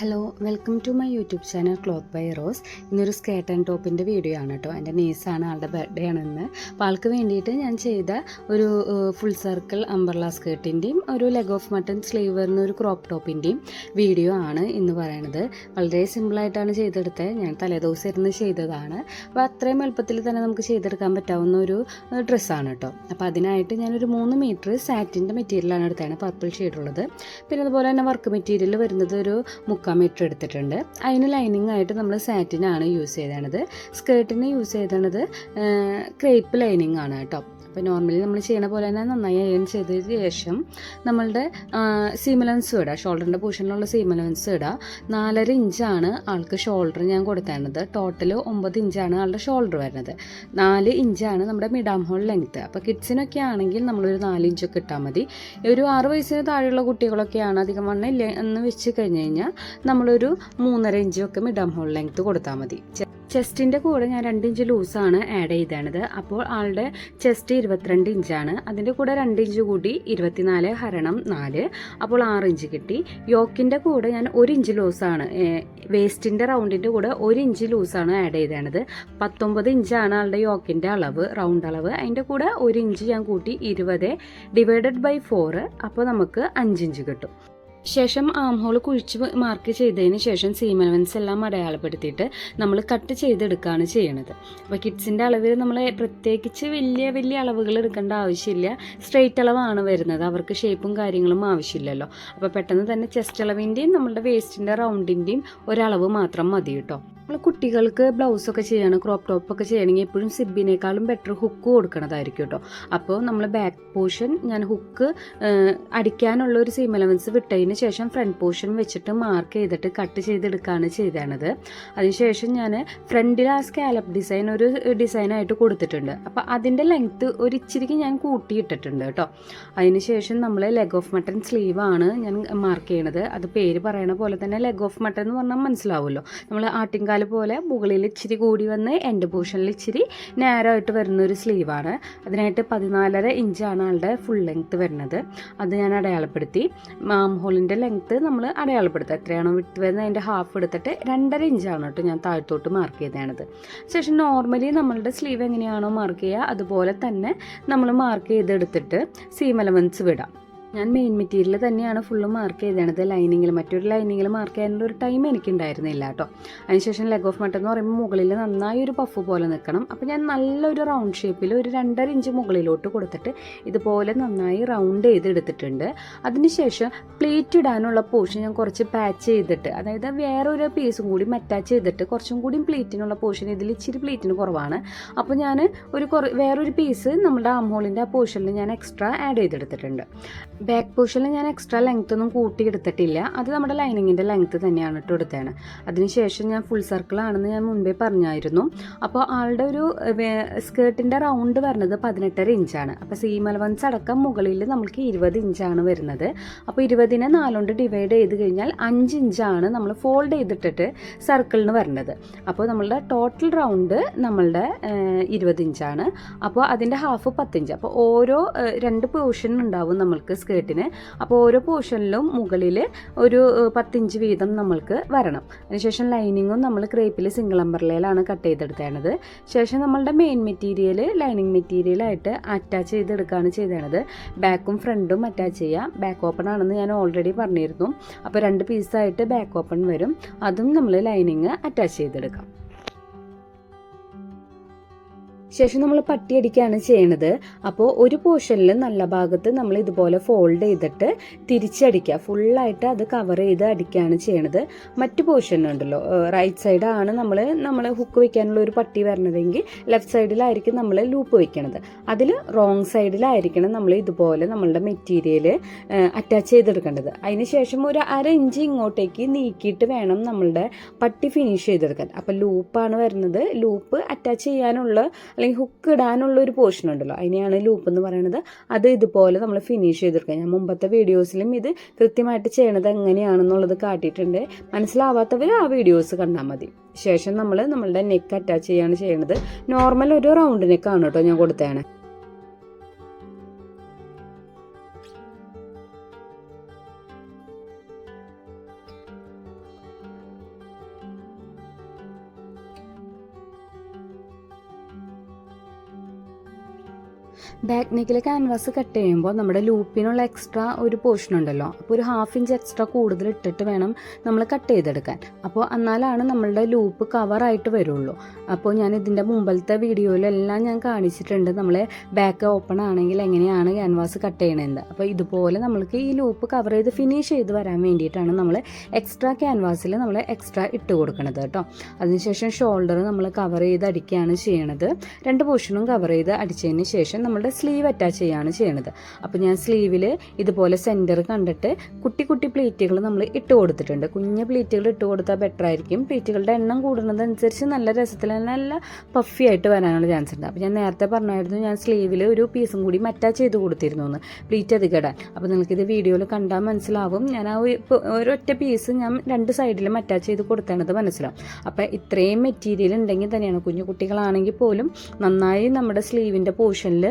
Hello, welcome to my YouTube channel cloth by Rose. ഇന്നൊരു skirt and ടോപ്പിൻ്റെ video ആണ് കേട്ടോ. എൻ്റെ നീസാണ്, ആളുടെ ബർത്ത്ഡേ ആണെന്ന്. അപ്പോൾ ആൾക്ക് വേണ്ടിയിട്ട് ഞാൻ ചെയ്ത ഒരു ഫുൾ സർക്കിൾ അംബ്രല്ല സ്കേർട്ടിൻ്റെയും ഒരു ലെഗ് ഓഫ് മട്ടൺ സ്ലീവ് വരുന്ന ഒരു ക്രോപ്പ് ടോപ്പിൻ്റെയും വീഡിയോ ആണ് ഇന്ന് പറയണത്. വളരെ സിമ്പിളായിട്ടാണ് ചെയ്തെടുത്തത്. ഞാൻ തലേദിവസം ഇരുന്ന് ചെയ്തതാണ്. അപ്പോൾ അത്രയും എളുപ്പത്തിൽ തന്നെ നമുക്ക് ചെയ്തെടുക്കാൻ പറ്റാവുന്ന ഒരു ഡ്രസ്സാണ് കേട്ടോ. അപ്പോൾ അതിനായിട്ട് ഞാനൊരു 3 മീറ്റർ സാറ്റിൻ്റെ മെറ്റീരിയലാണ് എടുത്തതാണ്, പർപ്പിൾ ഷെയ്ഡുള്ളത്. പിന്നെ അതുപോലെ തന്നെ വർക്ക് മെറ്റീരിയൽ വരുന്നത് ഒരു 3/4 മീറ്റർ എടുത്തിട്ടുണ്ട്. അതിന് ലൈനിങ് ആയിട്ട് നമ്മൾ സാറ്റിനാണ് യൂസ് ചെയ്തത്. സ്കേർട്ടിന് യൂസ് ചെയ്തത് ക്രേപ്പ് ലൈനിങ് ആണ് കേട്ടോ. അപ്പോൾ നോർമലി നമ്മൾ ചെയ്യണ പോലെ തന്നെ നന്നായി അയൺ ചെയ്തതിന് ശേഷം നമ്മളുടെ സീം അലവൻസ് ഇടുക, ഷോൾഡറിൻ്റെ പൊസിഷനിലുള്ള സീം അലവൻസ് ഇടുക. 4.5 ഇഞ്ചാണ് ആൾക്ക് ഷോൾഡർ ഞാൻ കൊടുത്തേണ്ടത്. ടോട്ടൽ 9 ഇഞ്ചാണ് ആളുടെ ഷോൾഡർ വരുന്നത്. 4 ഇഞ്ചാണ് നമ്മുടെ മിഡാം ഹോൾ ലെങ്ത്ത്. അപ്പോൾ കിഡ്സിനൊക്കെ ആണെങ്കിൽ നമ്മളൊരു 4 ഇഞ്ചൊക്കെ ഇട്ടാൽ മതി. ഒരു 6 വയസ്സിന് താഴെയുള്ള കുട്ടികളൊക്കെയാണ്, അധികം വണ്ണില്ല എന്ന് വെച്ച് കഴിഞ്ഞ് കഴിഞ്ഞാൽ നമ്മളൊരു 3.5 ഇഞ്ചൊക്കെ മിഡാം ഹോൾ ലെങ്ത്ത് കൊടുത്താൽ മതി. ചെസ്റ്റിൻ്റെ കൂടെ ഞാൻ 2 ഇഞ്ച് ലൂസാണ് ആഡ് ചെയ്തത്. അപ്പോൾ ആളുടെ ചെസ്റ്റ് 22 ഇഞ്ചാണ്. അതിൻ്റെ കൂടെ 2 ഇഞ്ച് കൂടി 24/4, അപ്പോൾ 6 ഇഞ്ച് കിട്ടി. യോക്കിൻ്റെ കൂടെ ഞാൻ 1 ഇഞ്ച് ലൂസാണ്, വേസ്റ്റിൻ്റെ റൗണ്ടിൻ്റെ കൂടെ 1 ഇഞ്ച് ലൂസാണ് ആഡ് ചെയ്തത്. 19 ഇഞ്ചാണ് ആളുടെ യോക്കിൻ്റെ അളവ്, റൗണ്ട് അളവ്. അതിൻ്റെ കൂടെ 1 ഇഞ്ച് ഞാൻ കൂട്ടി 20 ഡിവൈഡഡ് ബൈ 4, അപ്പോൾ നമുക്ക് 5 ഇഞ്ച് കിട്ടും. ശേഷം ആം ഹോൾ കുഴിച്ച് മാർക്ക് ചെയ്തതിന് ശേഷം സീം അലവൻസ് എല്ലാം അടയാളപ്പെടുത്തിയിട്ട് നമ്മൾ കട്ട് ചെയ്തെടുക്കുകയാണ് ചെയ്യണത്. അപ്പോൾ കിഡ്സിൻ്റെ അളവിൽ നമ്മൾ പ്രത്യേകിച്ച് വലിയ അളവുകൾ എടുക്കേണ്ട ആവശ്യമില്ല. സ്ട്രെയിറ്റ് അളവാണ് വരുന്നത്, അവർക്ക് ഷേപ്പും കാര്യങ്ങളും ആവശ്യമില്ലല്ലോ. അപ്പോൾ പെട്ടെന്ന് തന്നെ ചെസ്റ്റ് അളവിൻ്റെയും നമ്മളുടെ വേസ്റ്റിൻ്റെ റൗണ്ടിൻ്റെയും ഒരളവ് മാത്രം മതി കേട്ടോ. നമ്മൾ കുട്ടികൾക്ക് ബ്ലൗസൊക്കെ ചെയ്യണം, ക്രോപ്പ് ടോപ്പൊക്കെ ചെയ്യണമെങ്കിൽ എപ്പോഴും സിബിനേക്കാളും ബെറ്റർ ഹുക്ക് കൊടുക്കണതായിരിക്കും കേട്ടോ. അപ്പോൾ നമ്മൾ ബാക്ക് പോർഷൻ ഞാൻ ഹുക്ക് അടിക്കാനുള്ള ഒരു സീം അലവൻസ് വിട്ടതിന് ശേഷം ഫ്രണ്ട് പോർഷൻ വെച്ചിട്ട് മാർക്ക് ചെയ്തിട്ട് കട്ട് ചെയ്തെടുക്കുകയാണ് ചെയ്തത്. അതിനുശേഷം ഞാൻ ഫ്രണ്ടിൽ ആ സ്കാലപ്പ് ഡിസൈൻ ഒരു ഡിസൈനായിട്ട് കൊടുത്തിട്ടുണ്ട്. അപ്പോൾ അതിൻ്റെ ലെങ്ത്ത് ഒരു ഇച്ചിരിക്ക് ഞാൻ കൂട്ടിയിട്ടിട്ടുണ്ട് കേട്ടോ. അതിനുശേഷം നമ്മൾ ലെഗ് ഓഫ് മട്ടൺ സ്ലീവാണ് ഞാൻ മാർക്ക് ചെയ്യണത്. അത് പേര് പറയണ പോലെ തന്നെ ലെഗ് ഓഫ് മട്ടൺ എന്ന് പറഞ്ഞാൽ മനസ്സിലാവുമല്ലോ. നമ്മൾ ആട്ടിൻകാൽ പോലെ മുകളിൽ ഇച്ചിരി കൂടി വന്ന് എൻഡ് പോർഷനിൽ ഇച്ചിരി നേരോ ആയിട്ട് വരുന്നൊരു സ്ലീവാണ്. അതിനായിട്ട് 14.5 ഇഞ്ചാണ് ആളുടെ ഫുൾ ലെങ്ത്ത് വരുന്നത്. അത് ഞാൻ അടയാളപ്പെടുത്തി. ആം ഹോളിൻ്റെ ലെങ്ത്ത് നമ്മൾ അടയാളപ്പെടുത്തുക, എത്രയാണോ വിട്ട് വരുന്നത് അതിൻ്റെ ഹാഫ് എടുത്തിട്ട് 2.5 ഇഞ്ചാണ് കേട്ടോ ഞാൻ താഴത്തോട്ട് മാർക്ക് ചെയ്തത്. ശേഷം നോർമലി നമ്മളുടെ സ്ലീവ് എങ്ങനെയാണോ മാർക്ക് ചെയ്യുക അതുപോലെ തന്നെ നമ്മൾ മാർക്ക് ചെയ്തെടുത്തിട്ട് സീം അലവൻസ് വിടാം. ഞാൻ മെയിൻ മെറ്റീരിയൽ തന്നെയാണ് ഫുള്ള് മാർക്ക് ചെയ്തത്. ലൈനിങ്ങിൽ മറ്റൊരു ലൈനിങ്ങിൽ മാർക്ക് ചെയ്യാനുള്ള ഒരു ടൈം എനിക്കുണ്ടായിരുന്നില്ല കേട്ടോ. അതിനുശേഷം ലെഗ് ഓഫ് മട്ടൺ എന്ന് പറയുമ്പോൾ മുകളിൽ നന്നായി ഒരു പഫ് പോലെ നിൽക്കണം. അപ്പോൾ ഞാൻ നല്ലൊരു റൗണ്ട് ഷേപ്പിൽ ഒരു 2.5 ഇഞ്ച് മുകളിലോട്ട് കൊടുത്തിട്ട് ഇതുപോലെ നന്നായി റൗണ്ട് ചെയ്തെടുത്തിട്ടുണ്ട്. അതിനുശേഷം പ്ലേറ്റ് ഇടാനുള്ള പോർഷൻ ഞാൻ കുറച്ച് പാച്ച് ചെയ്തിട്ട്, അതായത് വേറൊരു പീസും കൂടി അറ്റാച്ച് ചെയ്തിട്ട് കുറച്ചും കൂടി പ്ലേറ്റിനുള്ള പോർഷൻ, ഇതിൽ ഇച്ചിരി പ്ലേറ്റിന് കുറവാണ്. അപ്പോൾ ഞാൻ വേറൊരു പീസ് നമ്മുടെ ആം ഹോളിൻ്റെ ആ പോർഷനിൽ ഞാൻ എക്സ്ട്രാ ആഡ് ചെയ്തെടുത്തിട്ടുണ്ട്. ബാക്ക് പോർഷനിൽ ഞാൻ എക്സ്ട്രാ ലെങ്ത് ഒന്നും കൂട്ടിയെടുത്തിട്ടില്ല, അത് നമ്മുടെ ലൈനിങ്ങിൻ്റെ ലെങ്ത്ത് തന്നെയാണ് ഇട്ട് എടുത്തതാണ്. അതിനുശേഷം ഞാൻ ഫുൾ സർക്കിളാണെന്ന് ഞാൻ മുൻപേ പറഞ്ഞായിരുന്നു. അപ്പോൾ ആളുടെ ഒരു സ്കേർട്ടിൻ്റെ റൗണ്ട് വരുന്നത് 18.5 ഇഞ്ചാണ്. അപ്പോൾ സീം അലവൻസ് അടക്കം മുകളിൽ നമുക്ക് 20 ഇഞ്ചാണ് വരുന്നത്. അപ്പോൾ 20നെ 4 കൊണ്ട് ഡിവൈഡ് ചെയ്ത് കഴിഞ്ഞാൽ 5 ഇഞ്ചാണ് നമ്മൾ ഫോൾഡ് ചെയ്തിട്ടിട്ട് സർക്കിളിന് വരുന്നത്. അപ്പോൾ നമ്മളുടെ ടോട്ടൽ റൗണ്ട് നമ്മളുടെ 20 ഇഞ്ചാണ്. അപ്പോൾ അതിൻ്റെ ഹാഫ് 10 ഇഞ്ച്. അപ്പോൾ ഓരോ 2 പോർഷൻ ഉണ്ടാവും നമ്മൾക്ക് സ്കേർട്ടിന്. അപ്പോൾ ഓരോ പോർഷനിലും മുകളിൽ ഒരു 10 ഇഞ്ച് വീതം നമ്മൾക്ക് വരണം. അതിനുശേഷം ലൈനിങ്ങും നമ്മൾ ക്രേപ്പിൽ സിംഗിൾ അംബ്രല്ലയിലാണ് കട്ട് ചെയ്തെടുത്തേണ്ടത്. ശേഷം നമ്മളുടെ മെയിൻ മെറ്റീരിയൽ ലൈനിങ് മെറ്റീരിയലായിട്ട് അറ്റാച്ച് ചെയ്തെടുക്കുകയാണ് ചെയ്തത്. ബാക്കും ഫ്രണ്ടും അറ്റാച്ച് ചെയ്യുക. ബാക്ക് ഓപ്പൺ ആണെന്ന് ഞാൻ ഓൾറെഡി പറഞ്ഞിരുന്നു. അപ്പോൾ 2 പീസായിട്ട് ബാക്ക് ഓപ്പൺ വരും. അതും നമ്മൾ ലൈനിങ് അറ്റാച്ച് ചെയ്തെടുക്കാം. ശേഷം നമ്മൾ പട്ടി അടിക്കുകയാണ് ചെയ്യണത്. അപ്പോൾ ഒരു പോർഷനിൽ നല്ല ഭാഗത്ത് നമ്മൾ ഇതുപോലെ ഫോൾഡ് ചെയ്തിട്ട് തിരിച്ചടിക്കുക, ഫുള്ളായിട്ട് അത് കവർ ചെയ്ത് അടിക്കുകയാണ് ചെയ്യണത്. മറ്റു പോർഷനുണ്ടല്ലോ, റൈറ്റ് സൈഡാണ് നമ്മൾ ഹുക്ക് വയ്ക്കാനുള്ള ഒരു പട്ടി വരണതെങ്കിൽ ലെഫ്റ്റ് സൈഡിലായിരിക്കും നമ്മൾ ലൂപ്പ് വയ്ക്കണത്. അതിൽ റോങ് സൈഡിലായിരിക്കണം നമ്മൾ ഇതുപോലെ നമ്മളുടെ മെറ്റീരിയൽ അറ്റാച്ച് ചെയ്തെടുക്കേണ്ടത്. അതിനുശേഷം ഒരു 1/2 ഇഞ്ച് ഇങ്ങോട്ടേക്ക് നീക്കിയിട്ട് വേണം നമ്മളുടെ പട്ടി ഫിനിഷ് ചെയ്തെടുക്കാൻ. അപ്പോൾ ലൂപ്പാണ് വരുന്നത്. ലൂപ്പ് അറ്റാച്ച് ചെയ്യാനുള്ള അല്ലെങ്കിൽ ഹുക്ക് ഇടാനുള്ള ഒരു പോർഷൻ ഉണ്ടല്ലോ, അതിനെയാണ് ലൂപ്പ് എന്ന് പറയുന്നത്. അത് ഇതുപോലെ നമ്മൾ ഫിനിഷ് ചെയ്തെടുക്കുക. ഞാൻ മുമ്പത്തെ വീഡിയോസിലും ഇത് കൃത്യമായിട്ട് ചെയ്യണത് എങ്ങനെയാണെന്നുള്ളത് കാട്ടിയിട്ടുണ്ട്. മനസ്സിലാവാത്തവർ ആ വീഡിയോസ് കണ്ടാൽ മതി. ശേഷം നമ്മളുടെ നെക്ക് അറ്റാച്ച് ചെയ്യാണ് ചെയ്യണത്. നോർമൽ ഒരു റൗണ്ട് നെക്കാണ് കേട്ടോ ഞാൻ കൊടുത്തതാണ്. ബാക്ക് നെക്കിൽ ക്യാൻവാസ് കട്ട് ചെയ്യുമ്പോൾ നമ്മുടെ ലൂപ്പിനുള്ള എക്സ്ട്രാ ഒരു പോർഷൻ ഉണ്ടല്ലോ, അപ്പോൾ ഒരു 1/2 ഇഞ്ച് എക്സ്ട്രാ കൂടുതൽ ഇട്ടിട്ട് വേണം നമ്മൾ കട്ട് ചെയ്തെടുക്കാൻ. അപ്പോൾ എന്നാലാണ് നമ്മളുടെ ലൂപ്പ് കവറായിട്ട് വരുള്ളൂ. അപ്പോൾ ഞാൻ ഇതിൻ്റെ മുമ്പത്തെ വീഡിയോയിലെല്ലാം ഞാൻ കാണിച്ചിട്ടുണ്ട് നമ്മൾ ബാക്ക് ഓപ്പൺ ആണെങ്കിൽ എങ്ങനെയാണ് ക്യാൻവാസ് കട്ട് ചെയ്യണത്. അപ്പോൾ ഇതുപോലെ നമ്മൾക്ക് ഈ ലൂപ്പ് കവർ ചെയ്ത് ഫിനിഷ് ചെയ്ത് വരാൻ വേണ്ടിയിട്ടാണ് നമ്മൾ എക്സ്ട്രാ ക്യാൻവാസിൽ നമ്മൾ എക്സ്ട്രാ ഇട്ട് കൊടുക്കുന്നത് കേട്ടോ. അതിനുശേഷം ഷോൾഡർ നമ്മൾ കവർ ചെയ്ത് അടിക്കുകയാണ് ചെയ്യണത്. 2 പോർഷനും കവർ ചെയ്ത് അടിച്ചതിന് ശേഷം നമ്മുടെ സ്ലീവ് അറ്റാച്ച് ചെയ്യുകയാണ് ചെയ്യണത്. അപ്പോൾ ഞാൻ സ്ലീവിൽ ഇതുപോലെ സെൻറ്റർ കണ്ടിട്ട് കുട്ടി കുട്ടി പ്ലീറ്റുകൾ നമ്മൾ ഇട്ട് കൊടുത്തിട്ടുണ്ട്. കുഞ്ഞ് പ്ലീറ്റുകൾ ഇട്ട് കൊടുത്താൽ ബെറ്റർ ആയിരിക്കും. പ്ലീറ്റുകളുടെ എണ്ണം കൂടുന്നതനുസരിച്ച് നല്ല രസത്തിൽ നല്ല പഫി ആയിട്ട് വരാനുള്ള ചാൻസ് ഉണ്ട്. അപ്പോൾ ഞാൻ നേരത്തെ പറഞ്ഞായിരുന്നു ഞാൻ സ്ലീവിൽ ഒരു പീസും കൂടി അറ്റാച്ച് ചെയ്ത് കൊടുത്തിരുന്നു എന്ന് പ്ലീറ്റ് അധികം ഇടാൻ. അപ്പോൾ നിങ്ങൾക്കിത് വീഡിയോയിൽ കണ്ടാൽ മനസ്സിലാവും. ഞാൻ ആ ഒരൊറ്റ പീസ് ഞാൻ 2 സൈഡിലും അറ്റാച്ച് ചെയ്ത് കൊടുത്താണത് മനസ്സിലാവും. അപ്പോൾ ഇത്രയും മെറ്റീരിയൽ ഉണ്ടെങ്കിൽ തന്നെയാണ്, കുഞ്ഞു കുട്ടികളാണെങ്കിൽ പോലും നന്നായി നമ്മുടെ സ്ലീവിൻ്റെ പോർഷനിൽ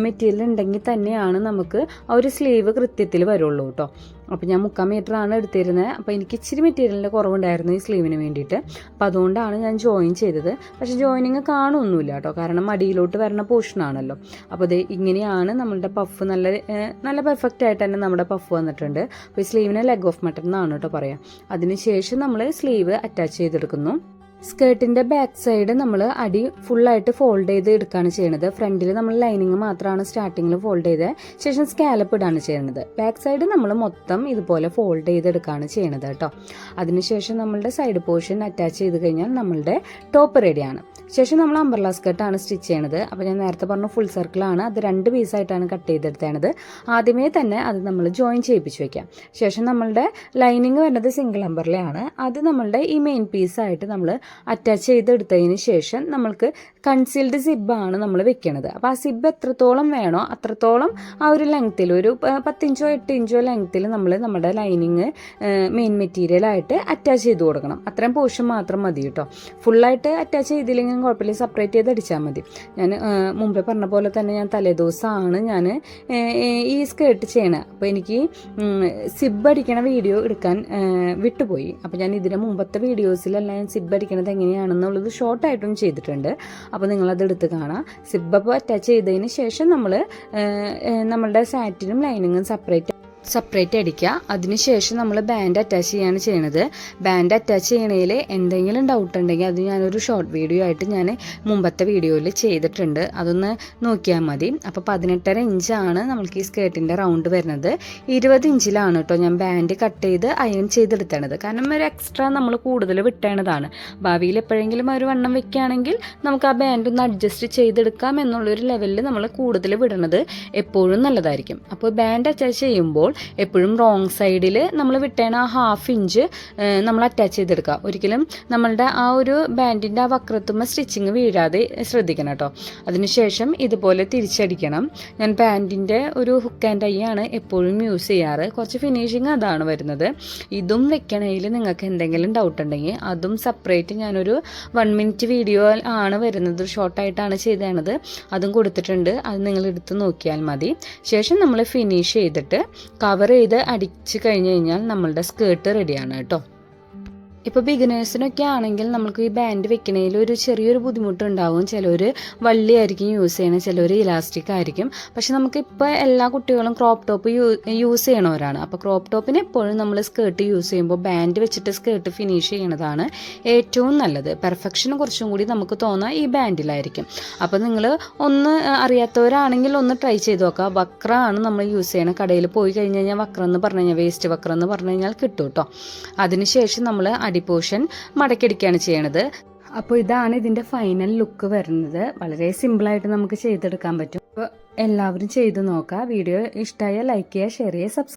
മെറ്റീരിയൽ ഉണ്ടെങ്കിൽ തന്നെയാണ് നമുക്ക് ആ ഒരു സ്ലീവ് കൃത്യത്തിൽ വരുള്ളൂ കേട്ടോ. അപ്പോൾ ഞാൻ 3/4 മീറ്ററാണ് എടുത്തിരുന്നത്. അപ്പോൾ എനിക്ക് ഇച്ചിരി മെറ്റീരിയലിൻ്റെ കുറവുണ്ടായിരുന്നു ഈ സ്ലീവിന് വേണ്ടിയിട്ട്. അപ്പോൾ അതുകൊണ്ടാണ് ഞാൻ ജോയിൻ ചെയ്തത്. പക്ഷേ ജോയിനിങ് കാണുമൊന്നുമില്ല കേട്ടോ, കാരണം അടിയിലോട്ട് വരുന്ന പോർഷനാണല്ലോ. അപ്പോൾ ഇത് ഇങ്ങനെയാണ് നമ്മളുടെ പഫ് നല്ല പെർഫെക്റ്റ് ആയിട്ട് തന്നെ നമ്മുടെ പഫ് വന്നിട്ടുണ്ട്. അപ്പോൾ ഈ സ്ലീവിനെ ലെഗ് ഓഫ് മട്ടൺ എന്നാണ് കേട്ടോ പറയാം. അതിനുശേഷം നമ്മൾ സ്ലീവ് അറ്റാച്ച് ചെയ്തെടുക്കുന്നു. സ്കേർട്ടിൻ്റെ ബാക്ക് സൈഡ് നമ്മൾ അടി ഫുള്ളായിട്ട് ഫോൾഡ് ചെയ്ത് എടുക്കുകയാണ് ചെയ്യുന്നത്. ഫ്രണ്ടിൽ നമ്മൾ ലൈനിങ് മാത്രമാണ് സ്റ്റാർട്ടിങ്ങിൽ ഫോൾഡ് ചെയ്ത് ശേഷം സ്കാലപ്പ് ഇടാണ് ചെയ്യുന്നത്. ബാക്ക് സൈഡ് നമ്മൾ മൊത്തം ഇതുപോലെ ഫോൾഡ് ചെയ്തെടുക്കുകയാണ് ചെയ്യുന്നത് കേട്ടോ. അതിനുശേഷം നമ്മളുടെ സൈഡ് പോർഷൻ അറ്റാച്ച് ചെയ്ത് കഴിഞ്ഞാൽ നമ്മളുടെ ടോപ്പ് റെഡിയാണ്. ശേഷം നമ്മൾ അംബ്രല്ല സ്കേർട്ടാണ് സ്റ്റിച്ച് ചെയ്യണത്. അപ്പോൾ ഞാൻ നേരത്തെ പറഞ്ഞ ഫുൾ സർക്കിളാണ്, അത് 2 പീസായിട്ടാണ് കട്ട് ചെയ്തെടുത്തേണ്ടത്. ആദ്യമേ തന്നെ അത് നമ്മൾ ജോയിൻ ചെയ്യിപ്പിച്ച് വെക്കാം. ശേഷം നമ്മളുടെ ലൈനിങ് വരുന്നത് സിംഗിൾ അംബ്രല്ലയാണ്. അത് നമ്മളുടെ ഈ മെയിൻ പീസായിട്ട് നമ്മൾ അറ്റാച്ച് ചെയ്തെടുത്തതിന് ശേഷം നമ്മൾക്ക് കൺസീൽഡ് സിബ്ബാണ് നമ്മൾ വെക്കണത്. അപ്പോൾ ആ സിബ്ബ് എത്രത്തോളം വേണോ അത്രത്തോളം ആ ഒരു ലെങ്ത്തിൽ ഒരു 10 ഇഞ്ചോ 8 ഇഞ്ചോ ലെങ്ത്തിൽ നമ്മൾ നമ്മുടെ ലൈനിങ് മെയിൻ മെറ്റീരിയലായിട്ട് അറ്റാച്ച് ചെയ്ത് കൊടുക്കണം. അത്രയും പോർഷൻ മാത്രം മതി കേട്ടോ. ഫുള്ളായിട്ട് അറ്റാച്ച് ചെയ്തില്ലെങ്കിൽ കുഴപ്പമില്ല, സെപ്പറേറ്റ് ചെയ്ത് അടിച്ചാൽ മതി. ഞാൻ മുമ്പേ പറഞ്ഞ പോലെ തന്നെ ഞാൻ തലേദിവസമാണ് ഞാൻ ഈ സ്കേർട്ട് ചെയ്യണത്. അപ്പോൾ എനിക്ക് സിബ്ബ് അടിക്കണ വീഡിയോ എടുക്കാൻ വിട്ടുപോയി. അപ്പോൾ ഞാൻ ഇതിന് മുമ്പത്തെ വീഡിയോസിലെല്ലാം ഞാൻ സിബ്ബ് അടിക്കണത് എങ്ങനെയാണെന്നുള്ളത് ഷോർട്ടായിട്ടും ചെയ്തിട്ടുണ്ട്. അപ്പോൾ നിങ്ങളത് എടുത്ത് കാണാം. സിബ്ബ് അറ്റാച്ച് ചെയ്തതിന് ശേഷം നമ്മളുടെ സാറ്റിനും ലൈനിങ്ങും സെപ്പറേറ്റ് അടിക്കുക. അതിനുശേഷം നമ്മൾ ബാൻഡ് അറ്റാച്ച് ചെയ്യാണ് ചെയ്യണത്. ബാൻഡ് അറ്റാച്ച് ചെയ്യണതിൽ എന്തെങ്കിലും ഡൗട്ട് ഉണ്ടെങ്കിൽ അത് ഞാനൊരു ഷോർട്ട് വീഡിയോ ആയിട്ട് ഞാൻ മുമ്പത്തെ വീഡിയോയിൽ ചെയ്തിട്ടുണ്ട്, അതൊന്ന് നോക്കിയാൽ മതി. അപ്പോൾ 18.5 ഇഞ്ചാണ് നമ്മൾക്ക് ഈ സ്കേർട്ടിൻ്റെ റൗണ്ട് വരുന്നത്. 20 ഇഞ്ചിലാണ് കേട്ടോ ഞാൻ ബാൻഡ് കട്ട് ചെയ്ത് അയൺ ചെയ്തെടുത്തത്. കാരണം ഒരു എക്സ്ട്രാ നമ്മൾ കൂടുതൽ വിട്ടേണ്ടതാണ്. ഭാവിയിൽ എപ്പോഴെങ്കിലും ഒരു വണ്ണം വെക്കുകയാണെങ്കിൽ നമുക്ക് ആ ബാൻഡ് ഒന്ന് അഡ്ജസ്റ്റ് ചെയ്തെടുക്കാം എന്നുള്ളൊരു ലെവലിൽ നമ്മൾ കൂടുതൽ വിടണത് എപ്പോഴും നല്ലതായിരിക്കും. അപ്പോൾ ബാൻഡ് അറ്റാച്ച് ചെയ്യുമ്പോൾ എപ്പോഴും റോങ് സൈഡിൽ നമ്മൾ വിട്ടേണ 1/2 ഇഞ്ച് നമ്മൾ അറ്റാച്ച് ചെയ്തെടുക്കുക. ഒരിക്കലും നമ്മളുടെ ആ ഒരു ബാൻഡിൻ്റെ ആ വക്രത്തുമ്മ സ്റ്റിച്ചിങ് വീഴാതെ ശ്രദ്ധിക്കണം കേട്ടോ. അതിനുശേഷം ഇതുപോലെ തിരിച്ചടിക്കണം. ഞാൻ ബാൻഡിൻ്റെ ഒരു ഹുക്ക് ആൻഡ് ഐ ആണ് എപ്പോഴും യൂസ് ചെയ്യാറ്. കുറച്ച് ഫിനിഷിങ് അതാണ് വരുന്നത്. ഇതും വെക്കണതിൽ നിങ്ങൾക്ക് എന്തെങ്കിലും ഡൗട്ട് ഉണ്ടെങ്കിൽ അതും സെപ്പറേറ്റ് ഞാനൊരു 1 മിനിറ്റ് വീഡിയോ ആണ് വരുന്നത്, ഷോർട്ടായിട്ടാണ് ചെയ്തത്. അതും കൊടുത്തിട്ടുണ്ട്, അത് നിങ്ങൾ എടുത്ത് നോക്കിയാൽ മതി. ശേഷം നമ്മൾ ഫിനിഷ് ചെയ്തിട്ട് കവർ ചെയ്ത് അടിച്ച് കഴിഞ്ഞ് കഴിഞ്ഞാൽ നമ്മളുടെ സ്കേർട്ട് റെഡിയാണ് കേട്ടോ. ഇപ്പോൾ ബിഗിനേഴ്സിനൊക്കെ ആണെങ്കിൽ നമുക്ക് ഈ ബാൻഡ് വെക്കണതിൽ ഒരു ചെറിയൊരു ബുദ്ധിമുട്ടുണ്ടാവും. ചിലർ വള്ളിയായിരിക്കും യൂസ് ചെയ്യണം, ചിലർ ഇലാസ്റ്റിക് ആയിരിക്കും. പക്ഷെ നമുക്കിപ്പോൾ എല്ലാ കുട്ടികളും ക്രോപ്പ് ടോപ്പ് യൂസ് ചെയ്യണവരാണ്. അപ്പോൾ ക്രോപ്പ് ടോപ്പിന് എപ്പോഴും നമ്മൾ സ്കേർട്ട് യൂസ് ചെയ്യുമ്പോൾ ബാൻഡ് വെച്ചിട്ട് സ്കേർട്ട് ഫിനിഷ് ചെയ്യണതാണ് ഏറ്റവും നല്ലത്. പെർഫെക്ഷൻ കുറച്ചും കൂടി നമുക്ക് തോന്നുക ഈ ബാൻഡിലായിരിക്കും. അപ്പോൾ നിങ്ങൾ ഒന്ന് അറിയാത്തവരാണെങ്കിൽ ഒന്ന് ട്രൈ ചെയ്ത് നോക്കുക. വക്രമാണ് നമ്മൾ യൂസ് ചെയ്യണം. കടയിൽ പോയി കഴിഞ്ഞ് കഴിഞ്ഞാൽ വക്രം എന്ന് പറഞ്ഞു കഴിഞ്ഞാൽ വേസ്റ്റ് വക്രം എന്ന് പറഞ്ഞു കഴിഞ്ഞാൽ കിട്ടും കേട്ടോ. അതിനുശേഷം നമ്മൾ പോർഷൻ മടക്കിയടിക്കുകയാണ് ചെയ്യണത്. അപ്പോൾ ഇതാണ് ഇതിൻ്റെ ഫൈനൽ ലുക്ക് വരുന്നത്. വളരെ സിമ്പിളായിട്ട് നമുക്ക് ചെയ്തെടുക്കാൻ പറ്റും. അപ്പോൾ എല്ലാവരും ചെയ്ത് നോക്കുക. വീഡിയോ ഇഷ്ടമായ ലൈക്ക് ചെയ്യുക, ഷെയർ ചെയ്യുക, സബ്സ്ക്രൈബ്